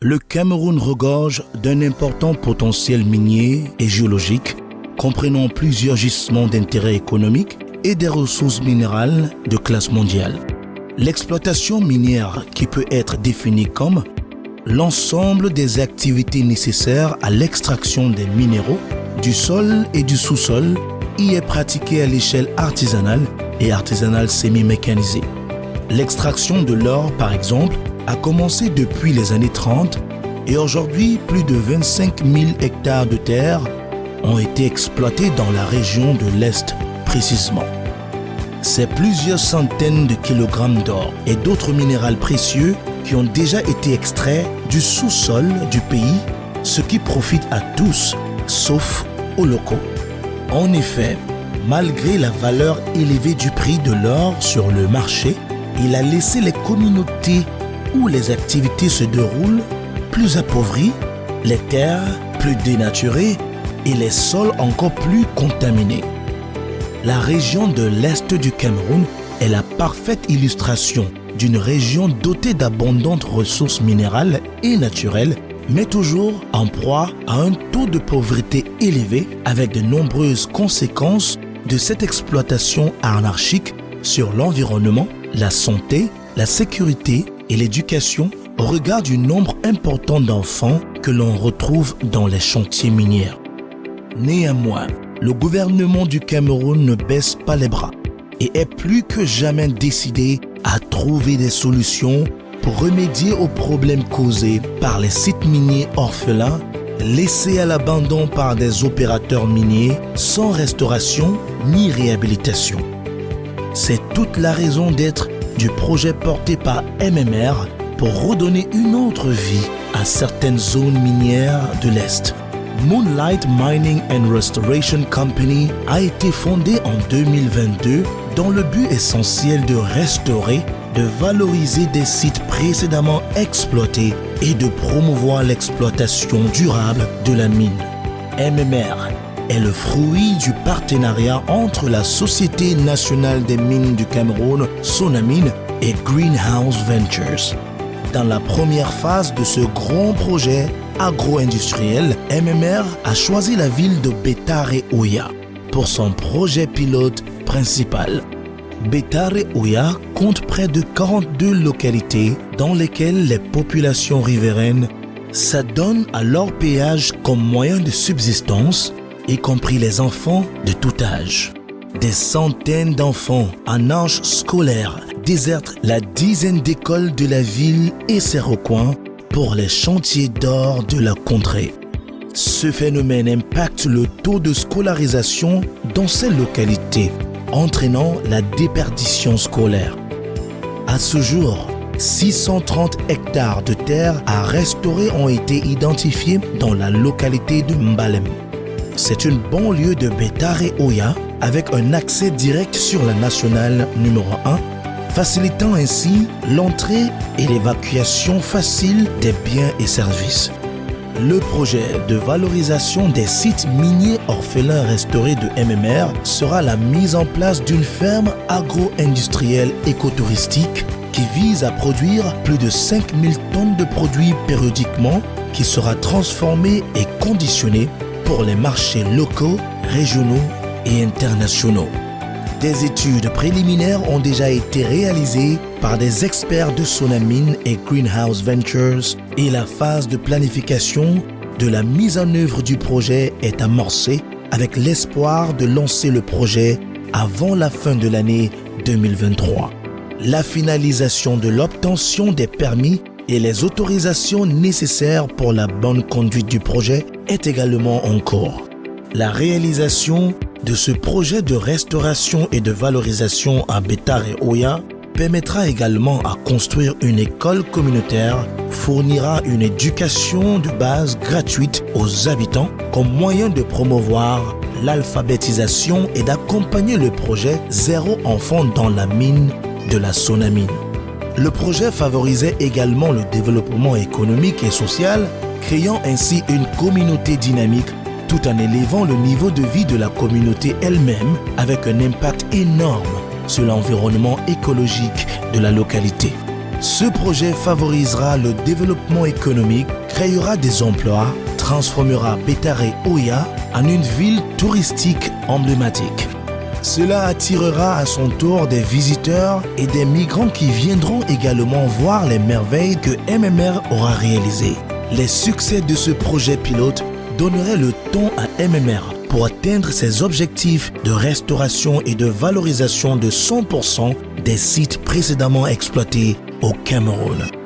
Le Cameroun regorge d'un important potentiel minier et géologique, comprenant plusieurs gisements d'intérêt économique et des ressources minérales de classe mondiale. L'exploitation minière, qui peut être définie comme l'ensemble des activités nécessaires à l'extraction des minéraux, du sol et du sous-sol, y est pratiquée à l'échelle artisanale et artisanale semi-mécanisée. L'extraction de l'or, par exemple, a commencé depuis les années 30 et aujourd'hui, plus de 25 000 hectares de terre ont été exploités dans la région de l'Est précisément. C'est plusieurs centaines de kilogrammes d'or et d'autres minéraux précieux qui ont déjà été extraits du sous-sol du pays, ce qui profite à tous, sauf aux locaux. En effet, malgré la valeur élevée du prix de l'or sur le marché, il a laissé les communautés où les activités se déroulent plus appauvries, les terres plus dénaturées et les sols encore plus contaminés. La région de l'Est du Cameroun est la parfaite illustration d'une région dotée d'abondantes ressources minérales et naturelles, mais toujours en proie à un taux de pauvreté élevé avec de nombreuses conséquences de cette exploitation anarchique sur l'environnement, la santé, la sécurité et l'éducation au regard du nombre important d'enfants que l'on retrouve dans les chantiers miniers. Néanmoins, le gouvernement du Cameroun ne baisse pas les bras et est plus que jamais décidé à trouver des solutions pour remédier aux problèmes causés par les sites miniers orphelins laissés à l'abandon par des opérateurs miniers sans restauration ni réhabilitation. C'est toute la raison d'être du projet porté par MMR pour redonner une autre vie à certaines zones minières de l'Est. Moonlight Mining and Restoration Company a été fondée en 2022 dans le but essentiel de restaurer, de valoriser des sites précédemment exploités et de promouvoir l'exploitation durable de la mine. MMR est le fruit du partenariat entre la Société nationale des mines du Cameroun, Sonamine, et Greenhouse Ventures. Dans la première phase de ce grand projet agro-industriel, MMR a choisi la ville de Bétare-Oya pour son projet pilote principal. Bétare-Oya compte près de 42 localités dans lesquelles les populations riveraines s'adonnent à l'orpaillage comme moyen de subsistance, y compris les enfants de tout âge. Des centaines d'enfants en âge scolaire désertent la dizaine d'écoles de la ville et ses recoins pour les chantiers d'or de la contrée. Ce phénomène impacte le taux de scolarisation dans ces localités, entraînant la déperdition scolaire. À ce jour, 630 hectares de terre à restaurer ont été identifiés dans la localité de Mbalem. C'est une banlieue de Bétare-Oya avec un accès direct sur la nationale numéro 1, facilitant ainsi l'entrée et l'évacuation facile des biens et services. Le projet de valorisation des sites miniers orphelins restaurés de MMR sera la mise en place d'une ferme agro-industrielle écotouristique qui vise à produire plus de 5000 tonnes de produits périodiquement qui sera transformée et conditionnée pour les marchés locaux, régionaux et internationaux. Des études préliminaires ont déjà été réalisées par des experts de Sonamine et Greenhouse Ventures et la phase de planification de la mise en œuvre du projet est amorcée avec l'espoir de lancer le projet avant la fin de l'année 2023. La finalisation de l'obtention des permis et les autorisations nécessaires pour la bonne conduite du projet est également en cours. La réalisation de ce projet de restauration et de valorisation à Bétare-Oya permettra également à construire une école communautaire, fournira une éducation de base gratuite aux habitants comme moyen de promouvoir l'alphabétisation et d'accompagner le projet Zéro enfant dans la mine de la Sonamine. Le projet favorisait également le développement économique et social, créant ainsi une communauté dynamique tout en élevant le niveau de vie de la communauté elle-même avec un impact énorme sur l'environnement écologique de la localité. Ce projet favorisera le développement économique, créera des emplois, transformera Betare Oya en une ville touristique emblématique. Cela attirera à son tour des visiteurs et des migrants qui viendront également voir les merveilles que MMR aura réalisées. Les succès de ce projet pilote donneraient le ton à MMR pour atteindre ses objectifs de restauration et de valorisation de 100% des sites précédemment exploités au Cameroun.